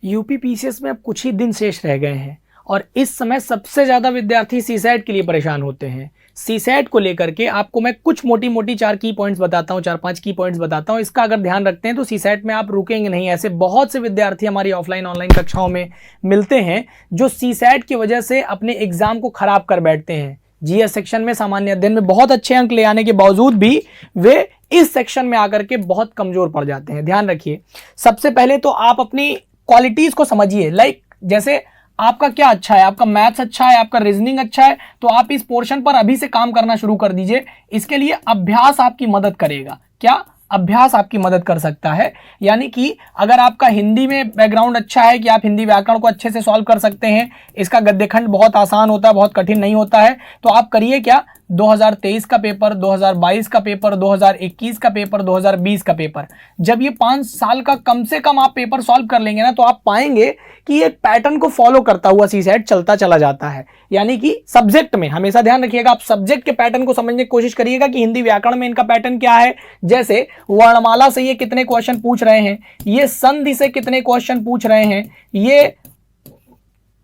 UP PCS में अब कुछ ही दिन शेष रह गए हैं और इस समय सबसे ज़्यादा विद्यार्थी सीसैट के लिए परेशान होते हैं। सीसैट को लेकर के आपको मैं कुछ मोटी मोटी 4 की पॉइंट्स बताता हूँ, 4-5 की पॉइंट्स बताता हूँ। इसका अगर ध्यान रखते हैं तो सीसैट में आप रुकेंगे नहीं। ऐसे बहुत से विद्यार्थी हमारी ऑफलाइन ऑनलाइन कक्षाओं में मिलते हैं जो सीसैट की वजह से अपने एग्जाम को खराब कर बैठते हैं। जीएस सेक्शन में सामान्य अध्ययन में बहुत अच्छे अंक ले आने के बावजूद भी वे इस सेक्शन में आकर के बहुत कमजोर पड़ जाते हैं। ध्यान रखिए, सबसे पहले तो आप अपनी क्वालिटीज को समझिए। लाइक जैसे आपका क्या अच्छा है, आपका मैथ्स अच्छा है, आपका रीजनिंग अच्छा है, तो आप इस पोर्शन पर अभी से काम करना शुरू कर दीजिए। इसके लिए अभ्यास आपकी मदद करेगा। क्या? अभ्यास आपकी मदद कर सकता है। यानी कि अगर आपका हिंदी में बैकग्राउंड अच्छा है कि आप हिंदी व्याकरण को अच्छे से सॉल्व कर सकते हैं, इसका गद्यखंड बहुत आसान होता है, बहुत कठिन नहीं होता है, तो आप करिए क्या, 2023 का पेपर, 2022 का पेपर, 2021 का पेपर, 2020 का पेपर, जब ये 5 साल का कम से कम आप पेपर सॉल्व कर लेंगे ना, तो आप पाएंगे कि एक पैटर्न को फॉलो करता हुआ सीसैट चलता चला जाता है। यानी कि सब्जेक्ट में हमेशा ध्यान रखिएगा, आप सब्जेक्ट के पैटर्न को समझने की कोशिश करिएगा कि हिंदी व्याकरण में इनका पैटर्न क्या है। जैसे वर्णमाला से ये कितने क्वेश्चन पूछ रहे हैं, ये संधि से कितने क्वेश्चन पूछ रहे हैं, ये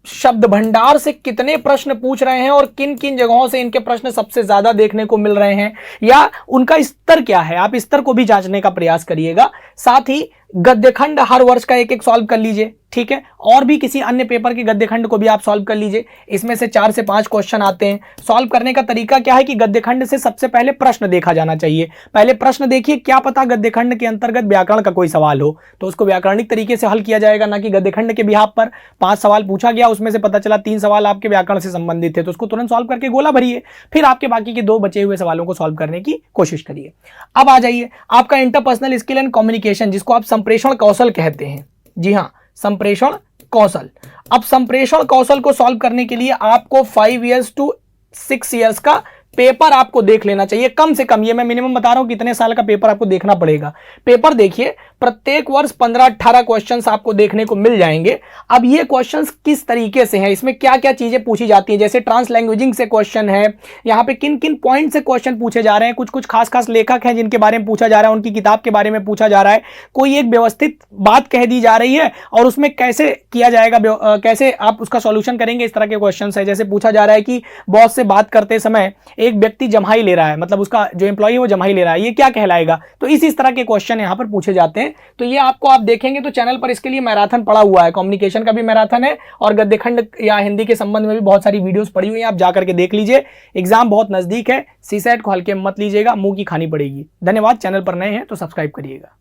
शब्द भंडार से कितने प्रश्न पूछ रहे हैं और किन किन जगहों से इनके प्रश्न सबसे ज्यादा देखने को मिल रहे हैं, या उनका स्तर क्या है, आप स्तर को भी जांचने का प्रयास करिएगा। साथ ही गद्यखंड हर वर्ष का एक एक सॉल्व कर लीजिए, ठीक है, और भी किसी अन्य पेपर के गद्यखंड को भी आप सॉल्व कर लीजिए। इसमें से 4 से 5 क्वेश्चन आते हैं। सॉल्व करने का तरीका क्या है कि गद्यखंड से सबसे पहले प्रश्न देखा जाना चाहिए। पहले प्रश्न देखिए, क्या पता गद्यखंड के अंतर्गत व्याकरण का कोई सवाल हो, तो उसको व्याकरणिक तरीके से हल किया जाएगा, ना कि गद्यखंड के बिहाफ पर 5 सवाल पूछा गया, उसमें से पता चला 3 सवाल आपके व्याकरण से संबंधित थे, तो उसको तुरंत सॉल्व करके गोला भरिए। फिर आपके बाकी के 2 बचे हुए सवालों को सॉल्व करने की कोशिश करिए। अब आ जाइए आपका इंटरपर्सनल स्किल एंड कम्युनिकेशन, जिसको आप संप्रेषण कौशल कहते हैं। जी हाँ, संप्रेषण कौशल। अब संप्रेषण कौशल को सॉल्व करने के लिए आपको 5 इयर्स टू 6 इयर्स का पेपर आपको देख लेना चाहिए कम से कम। ये मैं मिनिमम बता रहा हूं कितने साल का पेपर आपको देखना पड़ेगा। पेपर देखिए, प्रत्येक वर्ष 15-18 क्वेश्चंस आपको देखने को मिल जाएंगे। अब ये क्वेश्चंस किस तरीके से हैं, इसमें क्या क्या चीजें पूछी जाती हैं, जैसे ट्रांस लैंग्वेजिंग से क्वेश्चन है, यहाँ पे किन किन पॉइंट से क्वेश्चन पूछे जा रहे हैं, कुछ कुछ खास खास लेखक हैं जिनके बारे में पूछा जा रहा है, उनकी किताब के बारे में पूछा जा रहा है, कोई एक व्यवस्थित बात कह दी जा रही है और उसमें कैसे किया जाएगा, कैसे आप उसका सॉल्यूशन करेंगे, इस तरह के क्वेश्चन है। जैसे पूछा जा रहा है कि बॉस से बात करते समय एक व्यक्ति जम्हाई ले रहा है, मतलब उसका जो एम्प्लॉय है वो जम्हाई ले रहा है, ये क्या कहलाएगा, तो इस तरह के क्वेश्चन यहां पर पूछे जाते हैं। तो ये आपको आप देखेंगे तो चैनल पर इसके लिए मैराथन पड़ा हुआ है, कम्युनिकेशन का भी मैराथन है और गद्यखंड या हिंदी के संबंध में भी बहुत सारी वीडियोस पड़ी हुई हैं, आप जाकर के देख लीजिए। एग्जाम बहुत नजदीक है, सीसैट को हल्के में मत लीजिएगा, मुंह की खानी पड़ेगी। धन्यवाद। चैनल पर नए हैं तो सब्सक्राइब करिएगा।